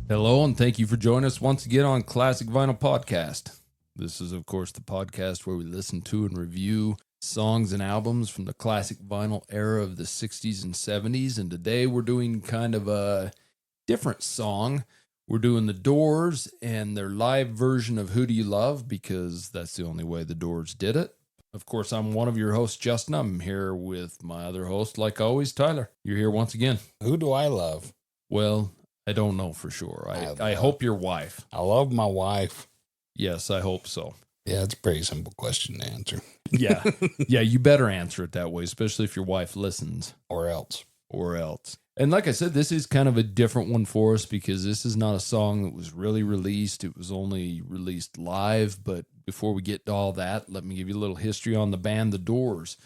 Hello, and thank you for joining us once again on Classic Vinyl Podcast. This is, of course, the podcast where we listen to and review songs and albums from the classic vinyl era of the 60s and 70s. And today we're doing kind of a different song. We're doing The Doors and their live version of Who Do You Love, because that's the only way the Doors did it. Of course, I'm one of your hosts, Justin. I'm here with my other host, like always, Tyler. You're here once again. Who do I love? Well, I don't know for sure. I hope your wife. I love my wife. Yes, I hope so. Yeah, it's a pretty simple question to answer. Yeah. Yeah, you better answer it that way, especially if your wife listens. Or else. And like I said, this is kind of a different one for us because this is not a song that was really released. It was only released live. But before we get to all that, let me give you a little history on the band The Doors.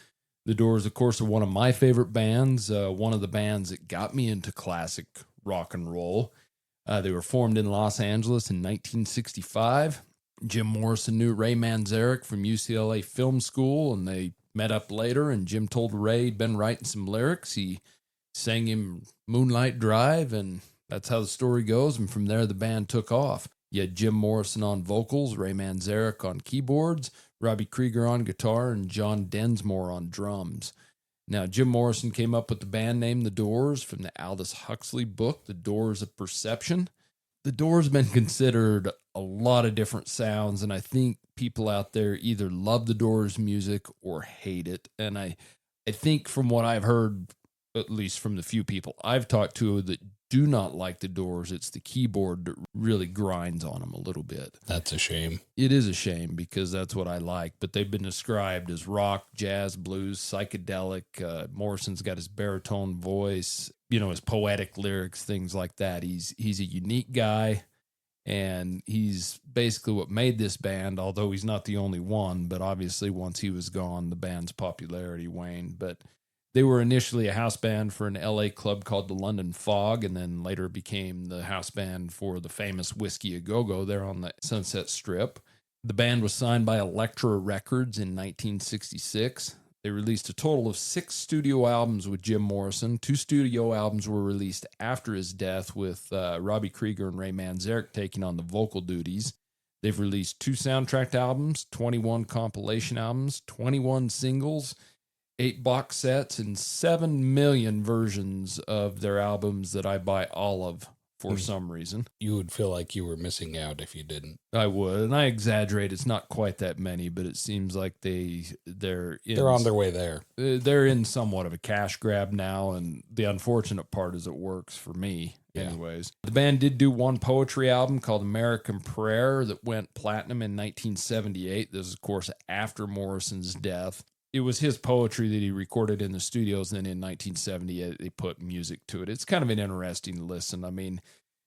The Doors, of course, are one of my favorite bands, one of the bands that got me into classic rock and roll. They were formed in Los Angeles in 1965. Jim Morrison knew Ray Manzarek from UCLA Film School, and they met up later, and Jim told Ray he'd been writing some lyrics. He sang him Moonlight Drive, and that's how the story goes, and from there the band took off. You had Jim Morrison on vocals, Ray Manzarek on keyboards, Robbie Krieger on guitar, and John Densmore on drums. Now, Jim Morrison came up with the band name The Doors from the Aldous Huxley book, The Doors of Perception. The Doors have been considered a lot of different sounds, and I think people out there either love the Doors music or hate it. And I think from what I've heard, at least from the few people I've talked to that do not like the Doors, it's the keyboard that really grinds on them a little bit. That's a shame. It is a shame because that's what I like, but they've been described as rock, jazz, blues, psychedelic. Morrison's got his baritone voice, his poetic lyrics, things like that. He's a unique guy, and he's basically what made this band, although he's not the only one, but obviously once he was gone, the band's popularity waned. But they were initially a house band for an LA club called the London Fog, and then later became the house band for the famous Whiskey A Go-Go there on the Sunset Strip. The band was signed by Elektra Records in 1966. They released a total of 6 studio albums with Jim Morrison. 2 studio albums were released after his death, with Robbie Krieger and Ray Manzarek taking on the vocal duties. They've released 2 soundtrack albums, 21 compilation albums, 21 singles, 8 box sets, and 7 million versions of their albums that I buy all of for some reason. You would feel like you were missing out if you didn't. I would, and I exaggerate. It's not quite that many, but it seems like they're on their way there. They're in somewhat of a cash grab now, and the unfortunate part is it works for me. Yeah. Anyways, the band did do one poetry album called American Prayer that went platinum in 1978. This is, of course, after Morrison's death. It was his poetry that he recorded in the studios, and then in 1978, they put music to it. It's kind of an interesting listen. I mean,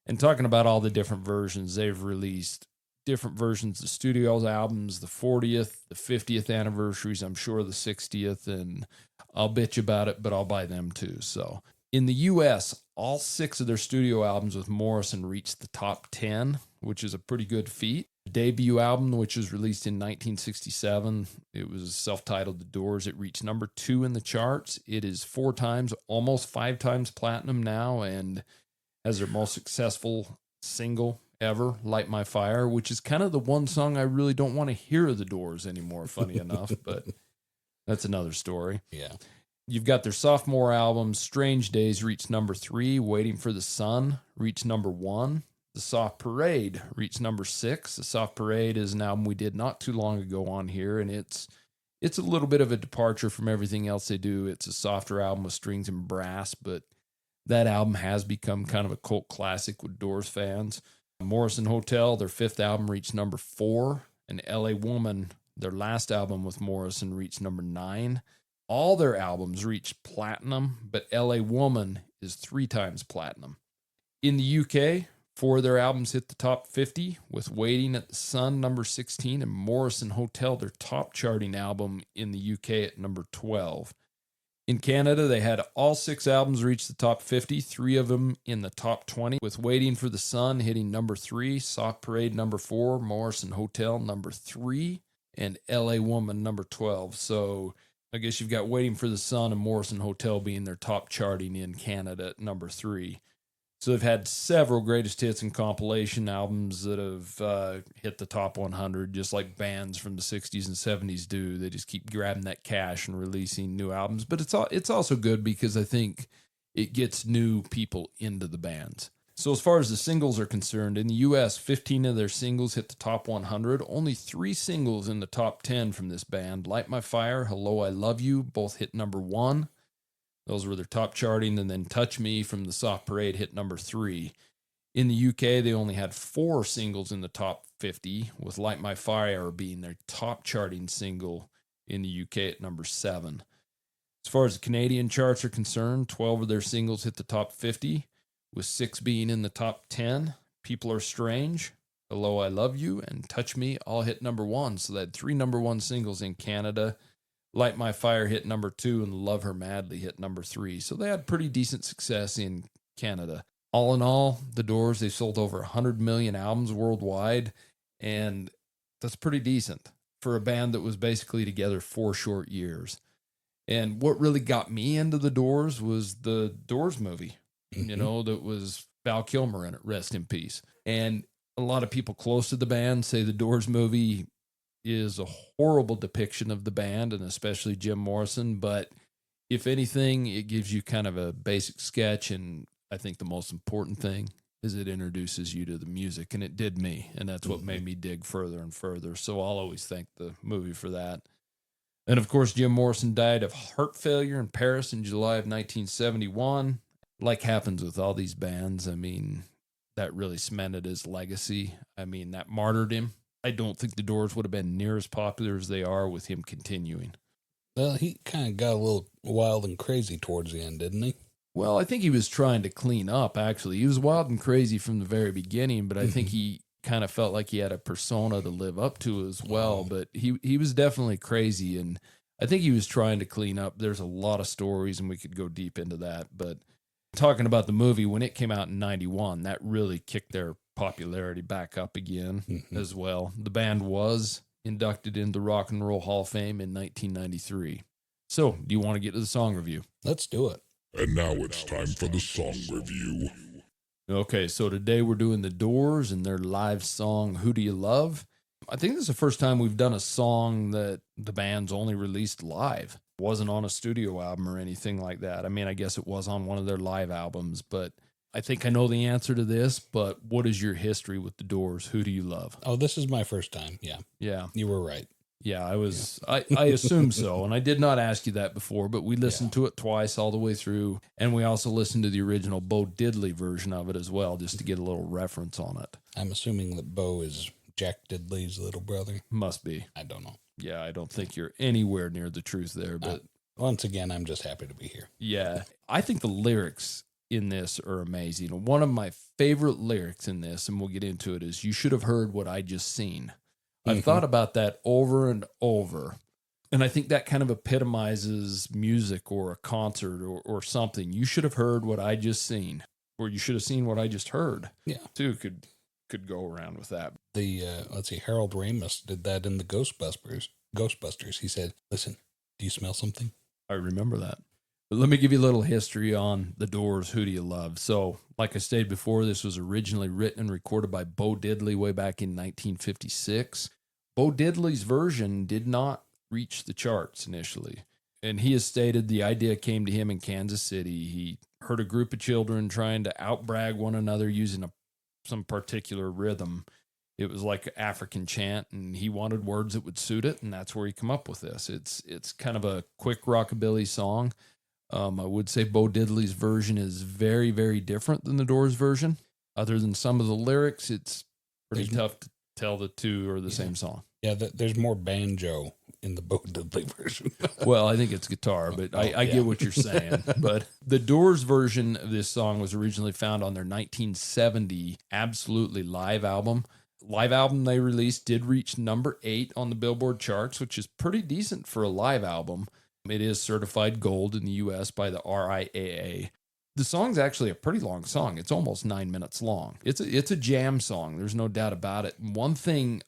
and talking about all the different versions, they've released different versions of studios albums, the 40th, the 50th anniversaries, I'm sure the 60th, and I'll bitch about it, but I'll buy them too. So in the U.S., all 6 of their studio albums with Morrison reached the top 10, which is a pretty good feat. The debut album, which was released in 1967, it was self-titled The Doors. It reached number 2 in the charts. It is 4 times, almost 5 times platinum now, and has their most successful single ever, Light My Fire, which is kind of the one song I really don't want to hear of The Doors anymore, funny enough, but that's another story. Yeah. You've got their sophomore album, Strange Days, reached number 3. Waiting for the Sun reached number 1. The Soft Parade reached number 6. The Soft Parade is an album we did not too long ago on here, and it's a little bit of a departure from everything else they do. It's a softer album with strings and brass, but that album has become kind of a cult classic with Doors fans. Morrison Hotel, their 5th album, reached number 4. And LA Woman, their last album with Morrison, reached number 9. All their albums reached platinum, but LA Woman is 3 times platinum. In the UK, 4 of their albums hit the top 50, with Waiting at the Sun, number 16, and Morrison Hotel, their top charting album in the UK, at number 12. In Canada, they had all 6 albums reach the top 50, 3 of them in the top 20, with Waiting for the Sun hitting number 3, Soft Parade number 4, Morrison Hotel number 3, and LA Woman number 12. So I guess you've got Waiting for the Sun and Morrison Hotel being their top charting in Canada at number 3. So they've had several greatest hits and compilation albums that have hit the top 100, just like bands from the 60s and 70s do. They just keep grabbing that cash and releasing new albums. But it's also good because I think it gets new people into the bands. So as far as the singles are concerned, in the U.S., 15 of their singles hit the top 100. Only 3 singles in the top 10 from this band. Light My Fire, Hello, I Love You, both hit number 1. Those were their top charting, and then Touch Me from the Soft Parade hit number 3. In the UK, they only had 4 singles in the top 50, with Light My Fire being their top charting single in the UK at number 7. As far as the Canadian charts are concerned, 12 of their singles hit the top 50, with 6 being in the top 10. People Are Strange, Hello, I Love You, and Touch Me all hit number 1. So they had 3 number 1 singles in Canada. Light My Fire hit number 2, and Love Her Madly hit number 3. So they had pretty decent success in Canada. All in all, The Doors, they sold over 100 million albums worldwide, and that's pretty decent for a band that was basically together 4 short years. And what really got me into The Doors was the Doors movie, that was Val Kilmer in it, rest in peace. And a lot of people close to the band say the Doors movie is a horrible depiction of the band, and especially Jim Morrison. But if anything, it gives you kind of a basic sketch. And I think the most important thing is it introduces you to the music, and it did me. And that's what made me dig further and further. So I'll always thank the movie for that. And of course, Jim Morrison died of heart failure in Paris in July of 1971. Like happens with all these bands, I mean, that really cemented his legacy. I mean, that martyred him. I don't think the Doors would have been near as popular as they are with him continuing. Well, he kind of got a little wild and crazy towards the end, didn't he? Well, I think he was trying to clean up, actually. He was wild and crazy from the very beginning, but I think he kind of felt like he had a persona to live up to as well. But he was definitely crazy, and I think he was trying to clean up. There's a lot of stories, and we could go deep into that. But talking about the movie, when it came out in 91, that really kicked their popularity back up again as well. The band was inducted into the Rock and Roll Hall of Fame in 1993. So, do you want to get to the song review? Let's do it. And now it's time for the song review. Okay, so today we're doing The Doors and their live song, Who Do You Love? I think this is the first time we've done a song that the band's only released live. It wasn't on a studio album or anything like that. I mean, I guess it was on one of their live albums, but I think I know the answer to this, but what is your history with The Doors? Who do you love? Oh, this is my first time. Yeah. Yeah. You were right. Yeah, I assume so. And I did not ask you that before, but we listened to it twice all the way through. And we also listened to the original Bo Didley version of it as well, just to get a little reference on it. I'm assuming that Bo is Jack Diddley's little brother. Must be. I don't know. Yeah, I don't think you're anywhere near the truth there, but once again, I'm just happy to be here. Yeah. I think the lyrics in this are amazing. One of my favorite lyrics in this, and we'll get into it, is "You should have heard what I just seen." I've thought about that over and over. And I think that kind of epitomizes music or a concert or something. You should have heard what I just seen, or you should have seen what I just heard. Yeah. Too could go around with that. Let's see, Harold Ramis did that in the Ghostbusters. He said, "Listen, do you smell something?" I remember that. But let me give you a little history on The Doors, Who Do You Love? So, like I stated before, this was originally written and recorded by Bo Didley way back in 1956. Bo Diddley's version did not reach the charts initially. And he has stated the idea came to him in Kansas City. He heard a group of children trying to outbrag one another using some particular rhythm. It was like African chant, and he wanted words that would suit it, and that's where he came up with this. It's kind of a quick rockabilly song. I would say Bo Diddley's version is very, very different than the Doors version. Other than some of the lyrics, it's pretty tough to tell the two are the same song. Yeah, there's more banjo in the Bo Didley version. Well, I think it's guitar, but I get what you're saying. But the Doors version of this song was originally found on their 1970 Absolutely Live album. Live album they released did reach number 8 on the Billboard charts, which is pretty decent for a live album. It is certified gold in the U.S. by the RIAA. The song's actually a pretty long song. It's almost 9 minutes long. It's a jam song. There's no doubt about it. One thing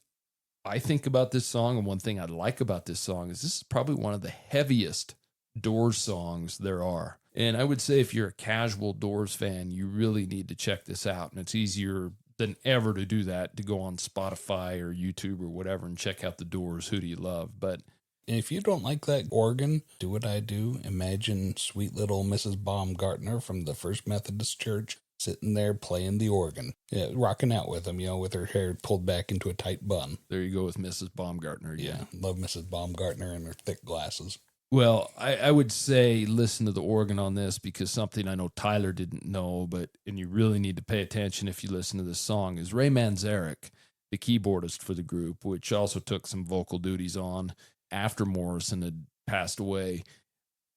I think about this song, and one thing I like about this song, is this is probably one of the heaviest Doors songs there are. And I would say if you're a casual Doors fan, you really need to check this out. And it's easier than ever to do that, to go on Spotify or YouTube or whatever and check out the Doors, Who Do You Love? But if you don't like that organ, do what I do. Imagine sweet little Mrs. Baumgartner from the First Methodist Church sitting there playing the organ, rocking out with him, with her hair pulled back into a tight bun. There you go with Mrs. Baumgartner again. Yeah, love Mrs. Baumgartner and her thick glasses. Well, I would say listen to the organ on this, because something I know Tyler didn't know, and you really need to pay attention if you listen to this song, is Ray Manzarek, the keyboardist for the group, which also took some vocal duties on after Morrison had passed away.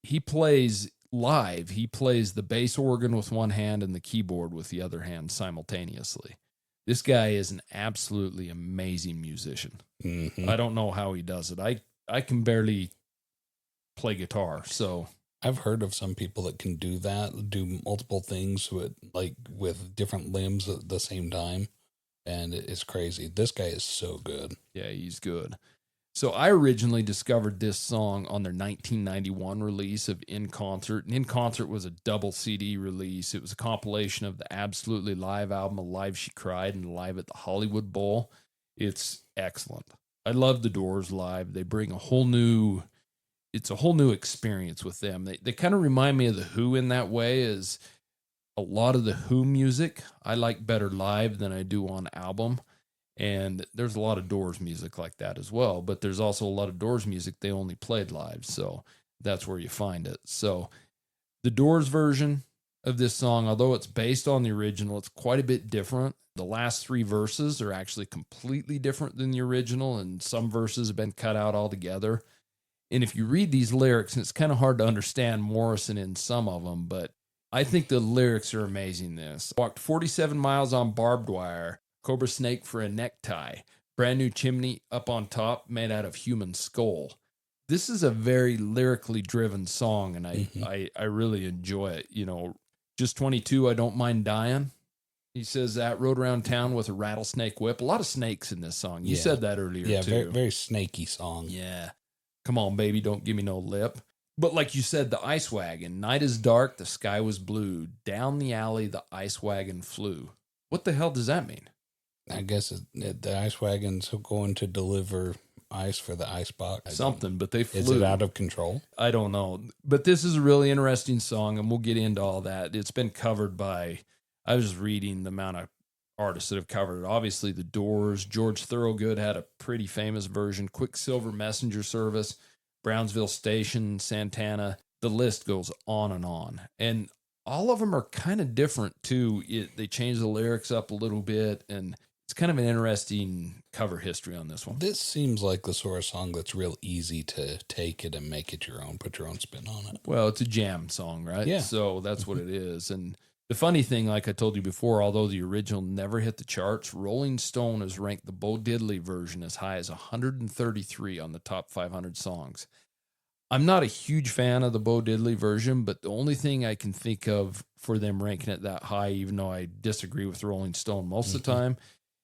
He plays live. He plays the bass organ with one hand and the keyboard with the other hand simultaneously. This guy is an absolutely amazing musician. Mm-hmm. I don't know how he does it. I can barely play guitar, so I've heard of some people that can do that, do multiple things with different limbs at the same time, and it's crazy. This guy is so good. Yeah, he's good. So I originally discovered this song on their 1991 release of In Concert. And In Concert was a double CD release. It was a compilation of the Absolutely Live album, Alive She Cried, and Live at the Hollywood Bowl. It's excellent. I love the Doors live. They bring a whole new experience with them. They kind of remind me of the Who in that way. Is a lot of the Who music I like better live than I do on album. And there's a lot of Doors music like that as well, but there's also a lot of Doors music they only played live, so that's where you find it. So the Doors version of this song, although it's based on the original, it's quite a bit different. The last 3 verses are actually completely different than the original, and some verses have been cut out altogether. And if you read these lyrics, and it's kind of hard to understand Morrison in some of them, but I think the lyrics are amazing. This walked 47 miles on barbed wire, cobra snake for a necktie, brand new chimney up on top made out of human skull. This is a very lyrically driven song, and I really enjoy it. Just 22, I don't mind dying. He says that, rode around town with a rattlesnake whip. A lot of snakes in this song. You said that earlier, too. Yeah, very, very snaky song. Yeah. Come on, baby, don't give me no lip. But like you said, the ice wagon. Night is dark, the sky was blue. Down the alley, the ice wagon flew. What the hell does that mean? I guess the ice wagon's going to deliver ice for the ice box. Something, but they flew. Is it out of control? I don't know. But this is a really interesting song, and we'll get into all that. It's been covered by, I was reading the amount of artists that have covered it. Obviously, the Doors. George Thorogood had a pretty famous version. Quicksilver Messenger Service, Brownsville Station, Santana. The list goes on and on. And all of them are kind of different, too. They change the lyrics up a little bit, and it's kind of an interesting cover history on this one. This seems like the sort of song that's real easy to take it and make it your own, put your own spin on it. Well, it's a jam song, right? Yeah. So that's what it is. And the funny thing, like I told you before, although the original never hit the charts, Rolling Stone has ranked the Bo Didley version as high as 133 on the top 500 songs. I'm not a huge fan of the Bo Didley version, but the only thing I can think of for them ranking it that high, even though I disagree with Rolling Stone most of the time,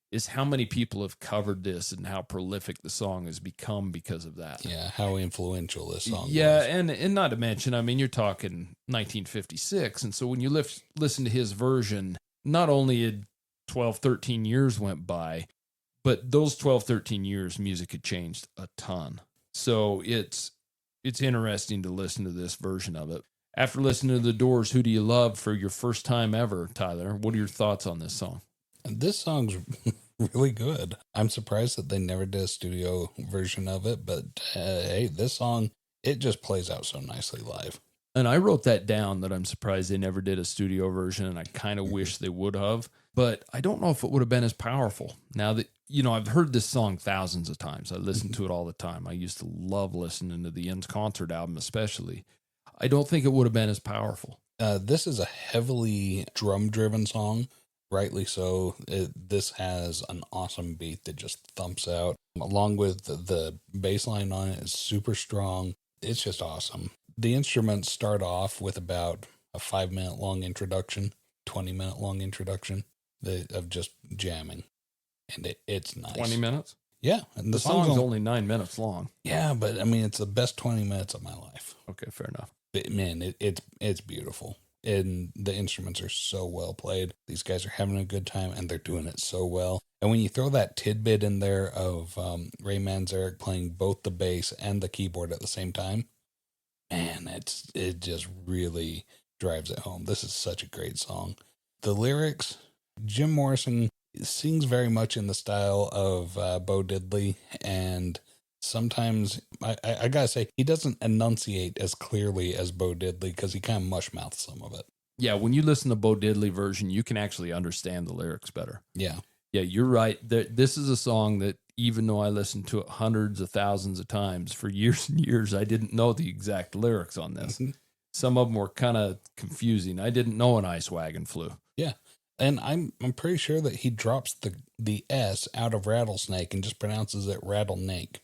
is how many people have covered this and how prolific the song has become because of that. Yeah, how influential this song Yeah, was. and not to mention, I mean, you're talking 1956, and so when you listen to his version, not only had 12, 13 years went by, but those 12, 13 years, music had changed a ton. So it's interesting to listen to this version of it. After listening to the Doors, Who Do You Love for your first time ever, Tyler, what are your thoughts on this song? This song's really good. I'm surprised that they never did a studio version of it, but hey, this song, it just plays out so nicely live. And I wrote that down, that I'm surprised they never did a studio version, and I kind of wish they would have. But I don't know if it would have been as powerful. Now that, I've heard this song thousands of times. I listen to it all the time. I used to love listening to the In Concert album especially. I don't think it would have been as powerful. This is a heavily drum-driven song. Rightly so. This has an awesome beat that just thumps out. Along with the bass line on it is super strong. It's just awesome. The instruments start off with about a 5-minute long introduction, 20-minute long introduction of just jamming. And it's nice. 20 minutes? Yeah, and The song's only 9 minutes long. Yeah, but I mean, it's the best 20 minutes of my life. Okay, fair enough. Man, it's beautiful. And the instruments are so well played. These guys are having a good time, and they're doing it so well. And when you throw that tidbit in there of Ray Manzarek playing both the bass and the keyboard at the same time, man, it just really drives it home. This is such a great song. The lyrics, Jim Morrison sings very much in the style of Bo Didley, and sometimes I gotta say he doesn't enunciate as clearly as Bo Didley because he kind of mush mouths some of it. Yeah, when you listen to Bo Diddley version, you can actually understand the lyrics better. Yeah. Yeah, you're right. This is a song that even though I listened to it hundreds of thousands of times for years and years, I didn't know the exact lyrics on this. Mm-hmm. Some of them were kind of confusing. I didn't know an ice wagon flew. Yeah. And I'm pretty sure that he drops the S out of rattlesnake and just pronounces it rattlesnake.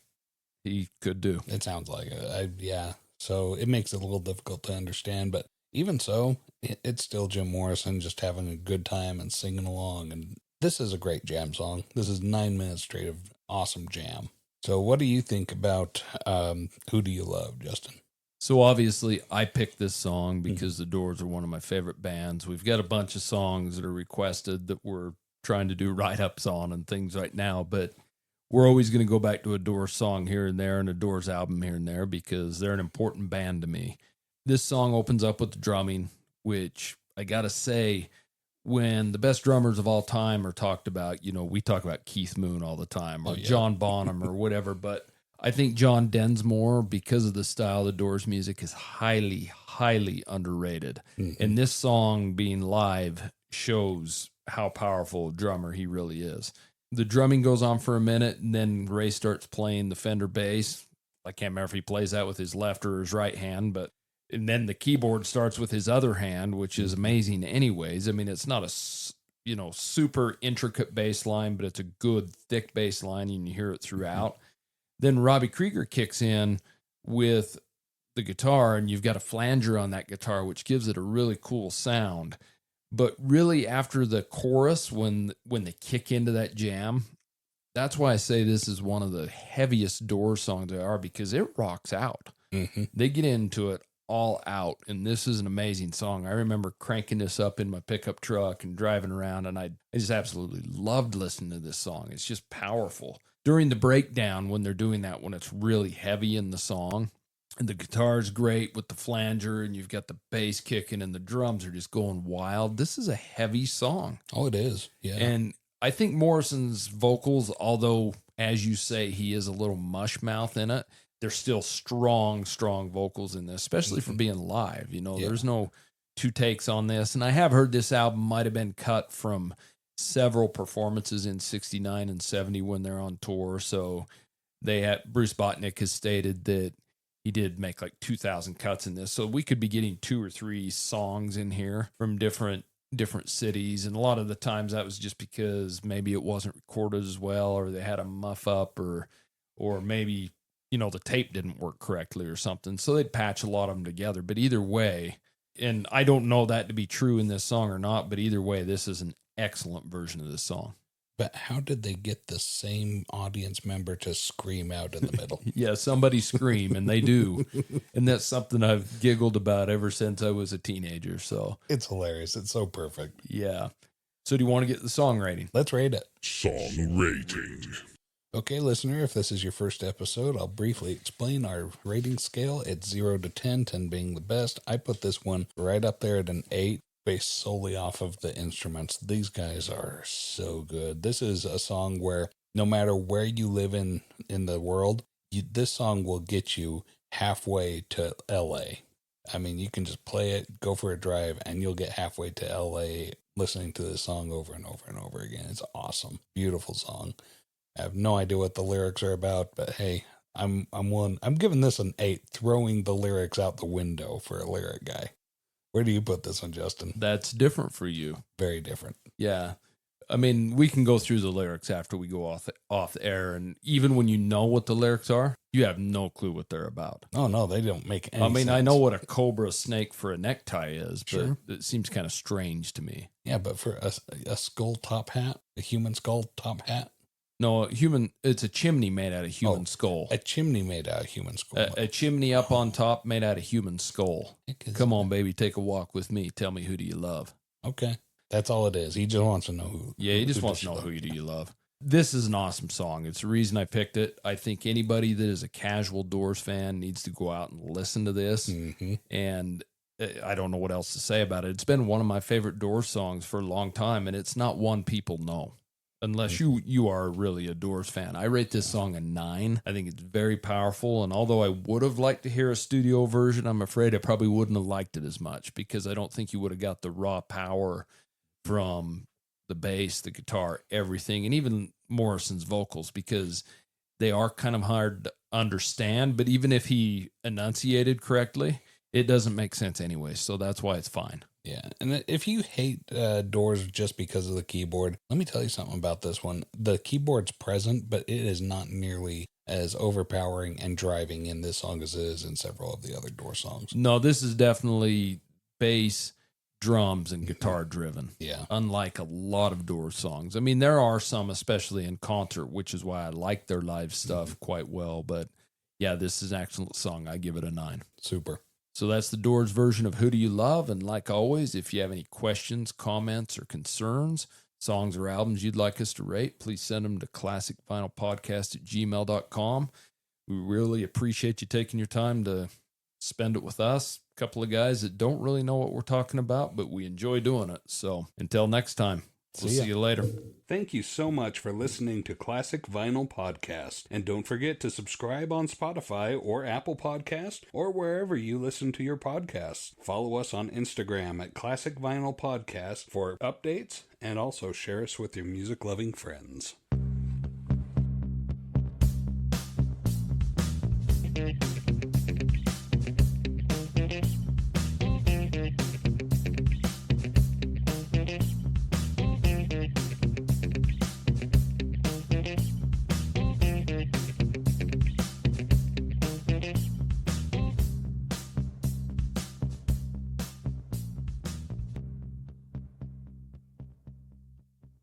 He could do. It sounds like it. Yeah. So it makes it a little difficult to understand, but even so, it's still Jim Morrison just having a good time and singing along. And this is a great jam song. This is 9 minutes straight of awesome jam. So what do you think about Who Do You Love, Justin? So obviously I picked this song because the Doors are one of my favorite bands. We've got a bunch of songs that are requested that we're trying to do write-ups on and things right now, but we're always going to go back to a Doors song here and there and a Doors album here and there because they're an important band to me. This song opens up with the drumming, which I got to say, when the best drummers of all time are talked about, we talk about Keith Moon all the time or John Bonham or whatever, but I think John Densmore, because of the style of the Doors music, is highly, highly underrated. Mm-hmm. And this song being live shows how powerful a drummer he really is. The drumming goes on for a minute, and then Ray starts playing the Fender bass. I can't remember if he plays that with his left or his right hand, and then the keyboard starts with his other hand, which is amazing anyways. I mean, it's not a, super intricate bass line, but it's a good, thick bass line, and you hear it throughout. Then Robbie Krieger kicks in with the guitar, and you've got a flanger on that guitar, which gives it a really cool sound. But really, after the chorus, when they kick into that jam, that's why I say this is one of the heaviest Doors songs there are, because it rocks out. Mm-hmm. They get into it all out, and this is an amazing song. I remember cranking this up in my pickup truck and driving around, and I just absolutely loved listening to this song. It's just powerful. During the breakdown, when they're doing that, when it's really heavy in the song, and the guitar's great with the flanger, and you've got the bass kicking, and the drums are just going wild. This is a heavy song. Oh, it is. Yeah. And I think Morrison's vocals, although, as you say, he is a little mush mouth in it, they're still strong, strong vocals in this, especially for being live. There's no two takes on this. And I have heard this album might have been cut from several performances in 69 and 70 when they're on tour. So Bruce Botnick has stated that he did make like 2,000 cuts in this. So we could be getting 2 or 3 songs in here from different cities. And a lot of the times that was just because maybe it wasn't recorded as well, or they had a muff up, or maybe, the tape didn't work correctly or something. So they'd patch a lot of them together. But either way, and I don't know that to be true in this song or not, but either way, this is an excellent version of this song. But how did they get the same audience member to scream out in the middle? Yeah, somebody scream, and they do. And that's something I've giggled about ever since I was a teenager. So it's hilarious. It's so perfect. Yeah. So do you want to get the song rating? Let's rate it. Song rating. Okay, listener, if this is your first episode, I'll briefly explain our rating scale. It's 0 to 10, 10 being the best. I put this one right up there at an 8. Based solely off of the instruments. These guys are so good. This is a song where no matter where you live in the world, this song will get you halfway to LA. I mean, you can just play it, go for a drive, and you'll get halfway to LA listening to this song over and over and over again. It's awesome. Beautiful song. I have no idea what the lyrics are about, but hey, I'm giving this an 8, throwing the lyrics out the window for a lyric guy. Where do you put this one, Justin? That's different for you. Very different. Yeah. I mean, we can go through the lyrics after we go off air, and even when you know what the lyrics are, you have no clue what they're about. Oh, no, they don't make any sense. I know what a cobra snake for a necktie is, but it seems kind of strange to me. Yeah, but for a skull top hat, a human skull top hat, No, it's a chimney made out of human skull. A chimney made out of human skull. A chimney up on top made out of human skull. Come on, baby, take a walk with me. Tell me, who do you love? Okay. That's all it is. He just wants to know who. Yeah, he just wants to know who do you love. This is an awesome song. It's the reason I picked it. I think anybody that is a casual Doors fan needs to go out and listen to this. Mm-hmm. And I don't know what else to say about it. It's been one of my favorite Doors songs for a long time, and it's not one people know. Unless you are really a Doors fan. I rate this song a 9. I think it's very powerful, and although I would have liked to hear a studio version, I'm afraid I probably wouldn't have liked it as much because I don't think you would have got the raw power from the bass, the guitar, everything, and even Morrison's vocals, because they are kind of hard to understand, but even if he enunciated correctly, it doesn't make sense anyway, so that's why it's fine. Yeah, and if you hate Doors just because of the keyboard, let me tell you something about this one. The keyboard's present, but it is not nearly as overpowering and driving in this song as it is in several of the other Doors songs. No, this is definitely bass, drums, and guitar driven. Yeah. Unlike a lot of Doors songs. I mean, there are some, especially in concert, which is why I like their live stuff quite well. But yeah, this is an excellent song. I give it a 9. Super. So that's the Doors version of Who Do You Love? And like always, if you have any questions, comments, or concerns, songs or albums you'd like us to rate, please send them to classicvinylpodcast@gmail.com. We really appreciate you taking your time to spend it with us. A couple of guys that don't really know what we're talking about, but we enjoy doing it. So until next time, we'll see you later. Thank you so much for listening to Classic Vinyl Podcast. And don't forget to subscribe on Spotify or Apple Podcast or wherever you listen to your podcasts. Follow us on Instagram at Classic Vinyl Podcast for updates, and also share us with your music-loving friends.